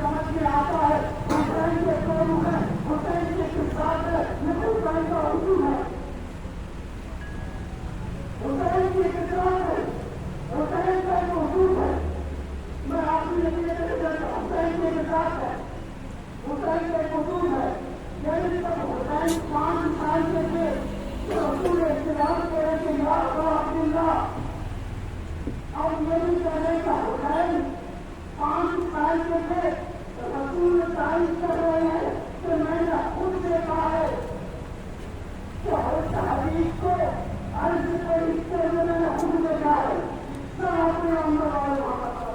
سمجھ میں آتا ہے حسین کے قوم ہے، حسین کے کردار ہے، یہ حسین کا اصول ہے، حسین کی کردار ہے، حسین کا جو اصول ہے. میں آپ کو یہ حسین کے کردار ہے، حسین کا ایک اصول ہے. یعنی جب حسین 5 سال کے تھے تو رسول اختلاف کرے کہ یا ابا عبداللہ، اور یہ بھی کہنے کا حسین 5 سال کے تھے تو رسول تعریف کر رہے ہیں کہ میں نے خود دیکھا ہے کہ حدیث کو عرض کو لکھتے ہوئے میں نے خود دیکھا ہے. سب اپنے اندر والے وہاں پر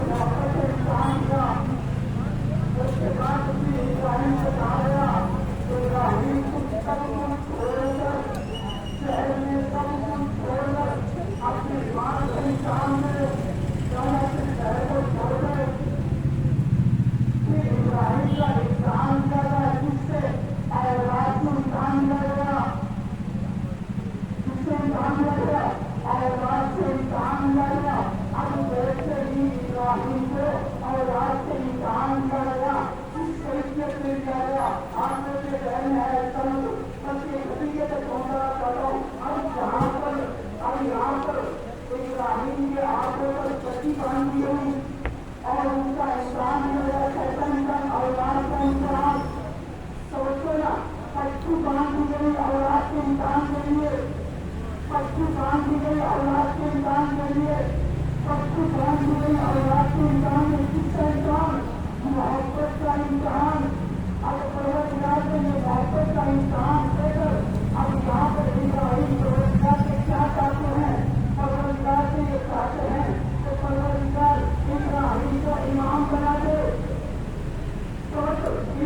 محبت کا امتحان دیا، के इंसान में किसका इंसान मोहब्बत का इंसान। अब परवरदिगार ने ये मोहब्बत का इंसान देकर अब यहाँ पर इब्राहिम परवरदिगार से क्या चाहते हैं? परवरदिगार से ये चाहते हैं कि परवरदिगार इब्राहिम को इमाम बना दे। तो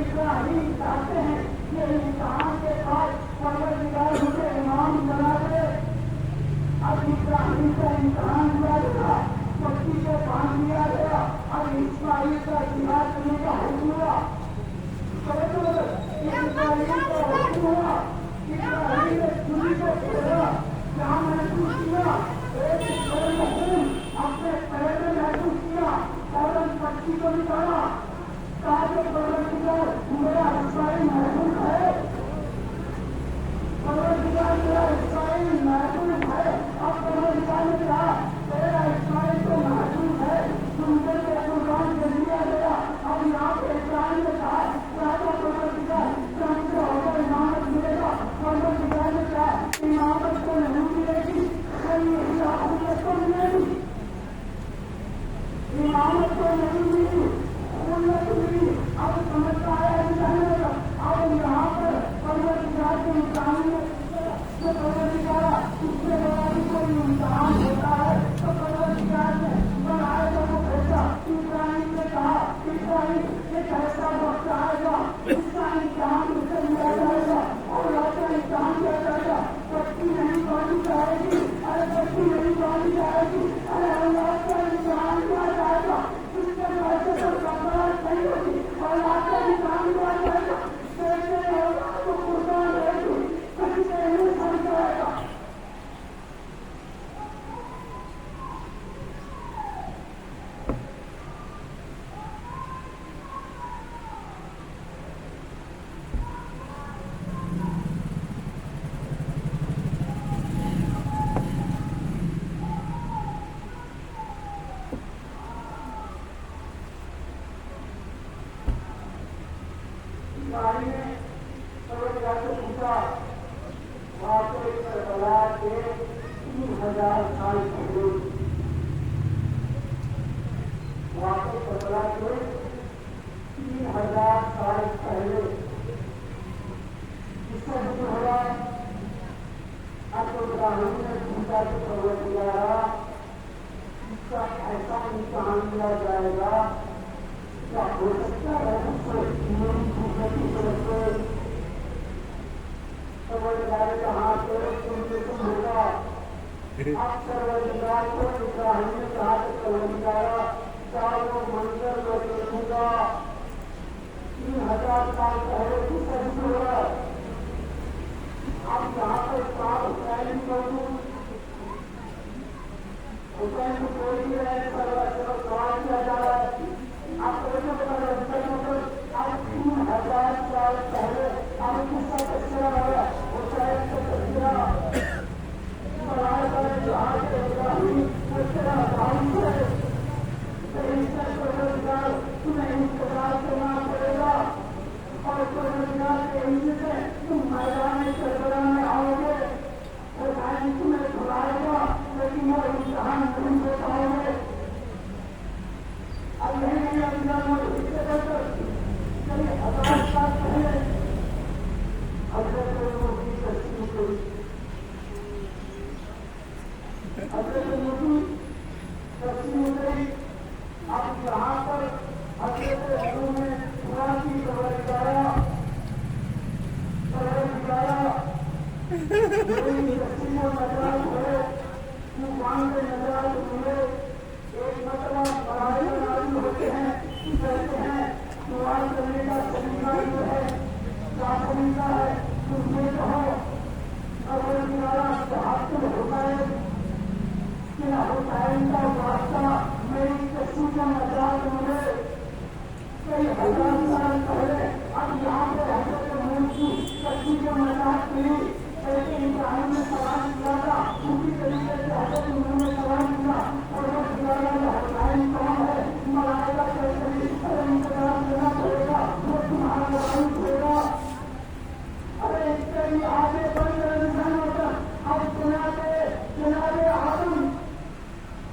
इब्राहिम चाहते हैं कि इंसान के पास परवरदिगार मुझे इमाम बना दे। अब इब्राहिम का इम्तिहान हुआ गया, पत्नी को बांध दिया गया, अब इस्माइल का जिहाद करने का हुक्म हुआ। इब्राहिम का हुक्म हुआ, इब्राहिम ने चुनी को छोड़ा। क्या महसूस किया? एक खून अपने पैर में महसूस किया और पत्नी को निकाला। कहा कि परवरदिगार मेरा इस्माइल महसूस है, परवरदिगार मेरा इस्माइल महसूस है। अब परवरदिगार ने कहा तेरा इस्माइल तो महसूस है, तुमसे के कुर्बान कर दिया गया। अब यहाँ पे इब्राहिम ने कहा राजा परवरदिगार तुमसे होकर इमामत मिलेगा। परवरदिगार ने कहा इमामत को नहीं मिलेगी, इमामत को मिलेगी, इमामत को नहीं मिली, उन्नत मिली। अब समझता है अब यहाँ पर परवरदिगार के मुकाबले जो परवरदिगार उसके बाद कोई इम्तिहान होता है तो परवरदिगार ने बनाया वो भेजा। इब्राहिम ने कहा इब्राहिम एक ऐसा वक्त आएगा इसका इम्तिहान उसे लिया जाएगा और आपका इम्तिहान किया जाएगा। बच्ची नहीं बांधी जाएगी, अरे बच्ची नहीं बांधी जाएगी, अरे अल्लाह का इम्तिहान किया जाएगा। उसके पैसे पर कमरात नहीं होगी और आपका इम्तिहान किया जाएगा। कैसे होगा तो कुर्बान रहेगी, कैसे नहीं समझ जाएगा।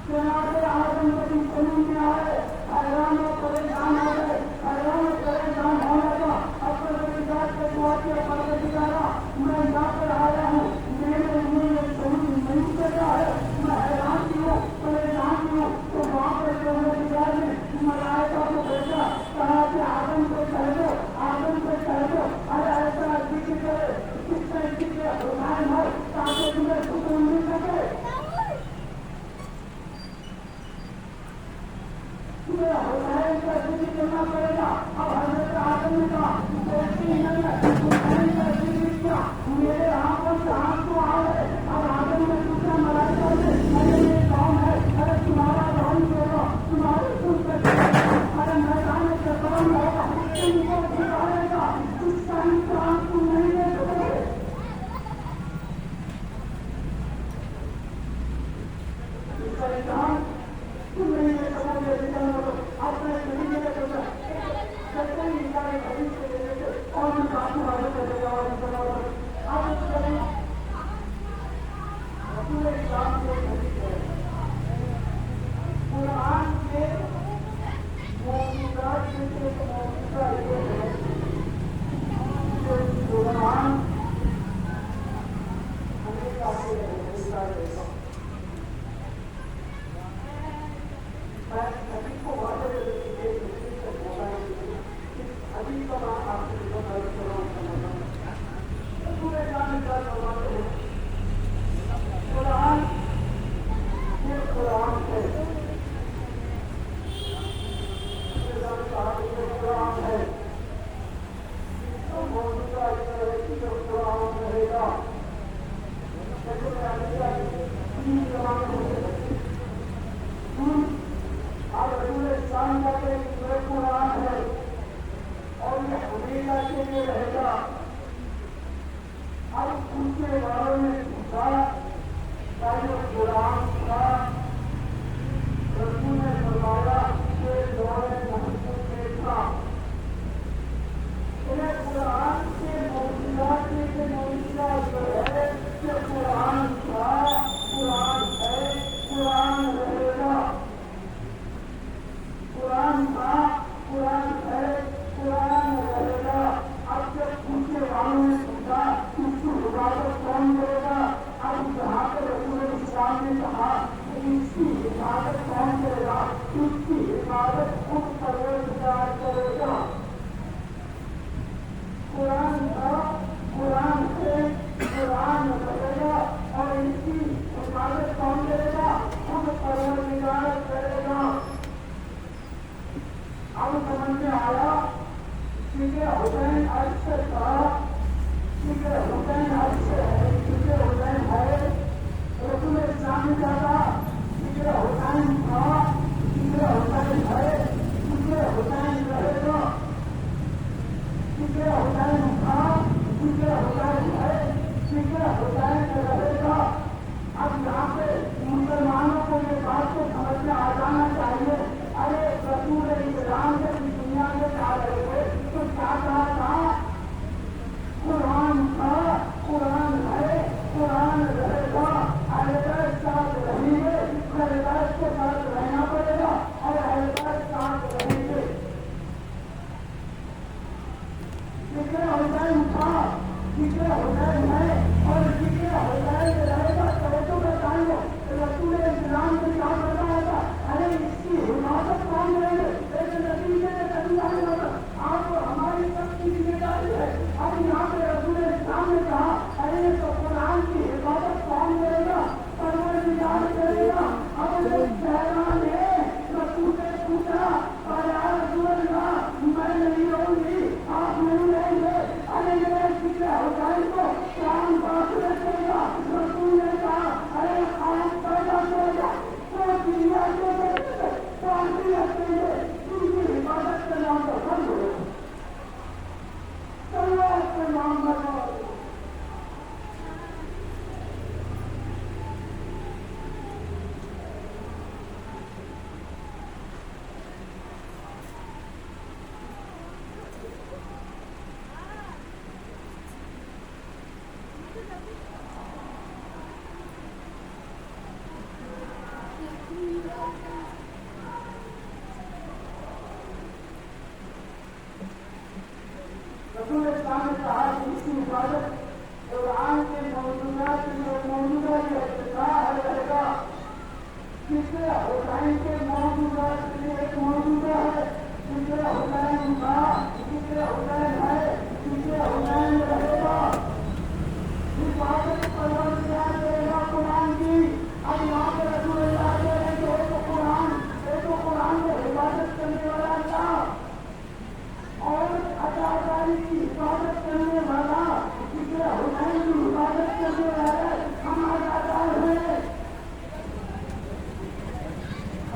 जनाब आदम नबी ज़मीन में आए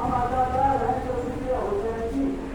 ہم آزادار ہیں تو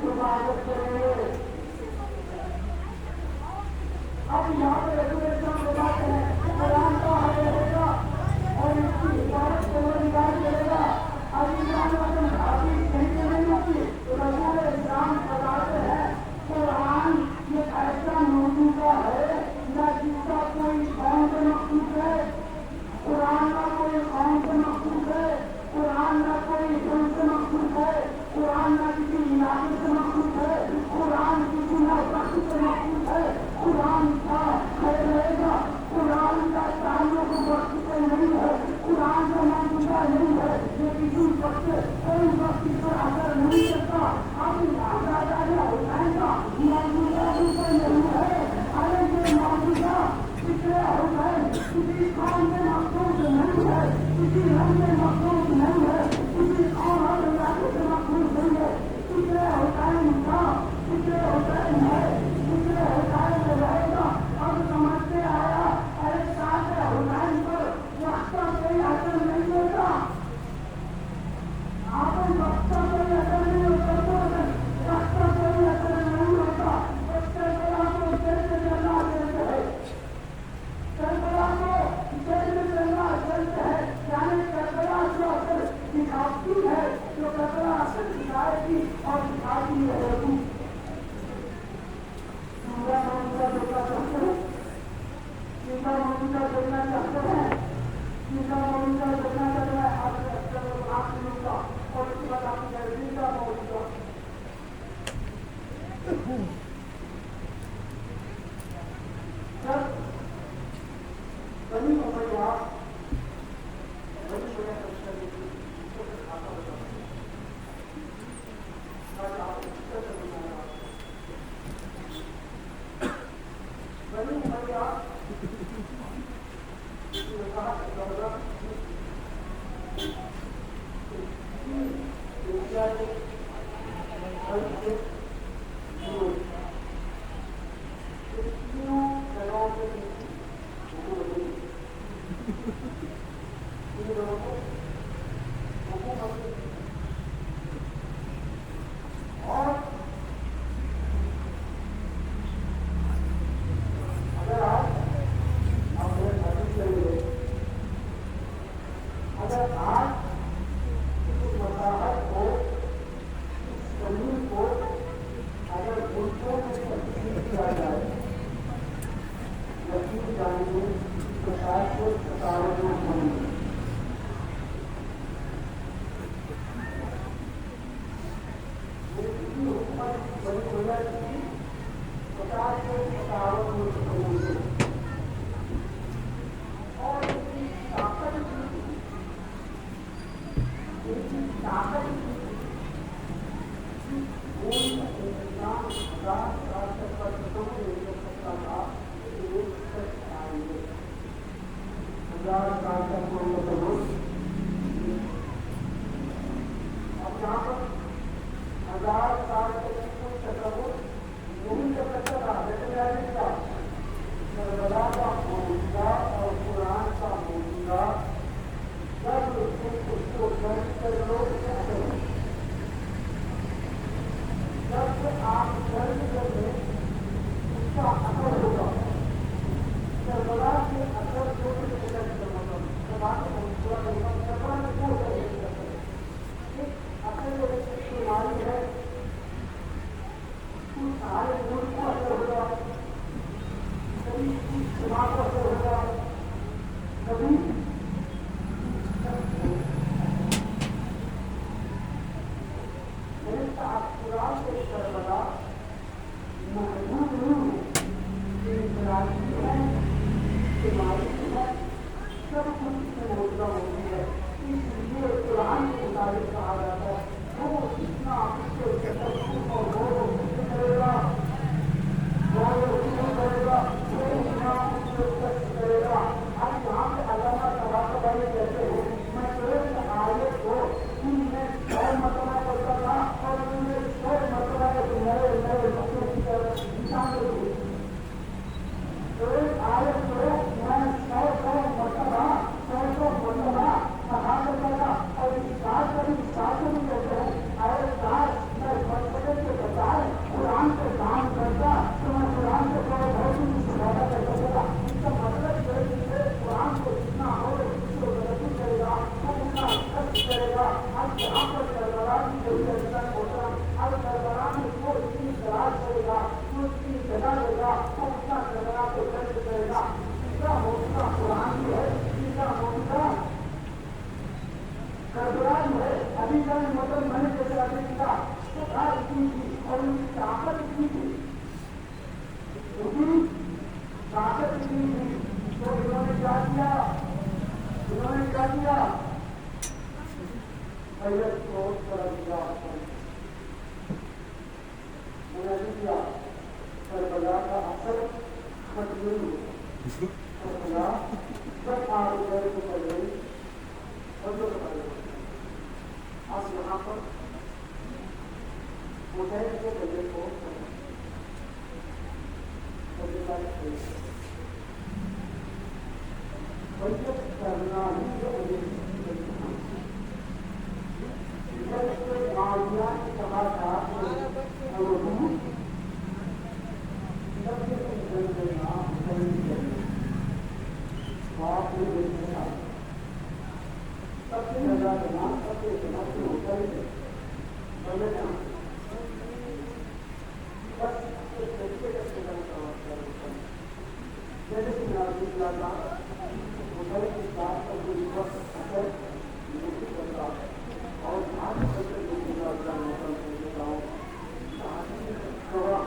اور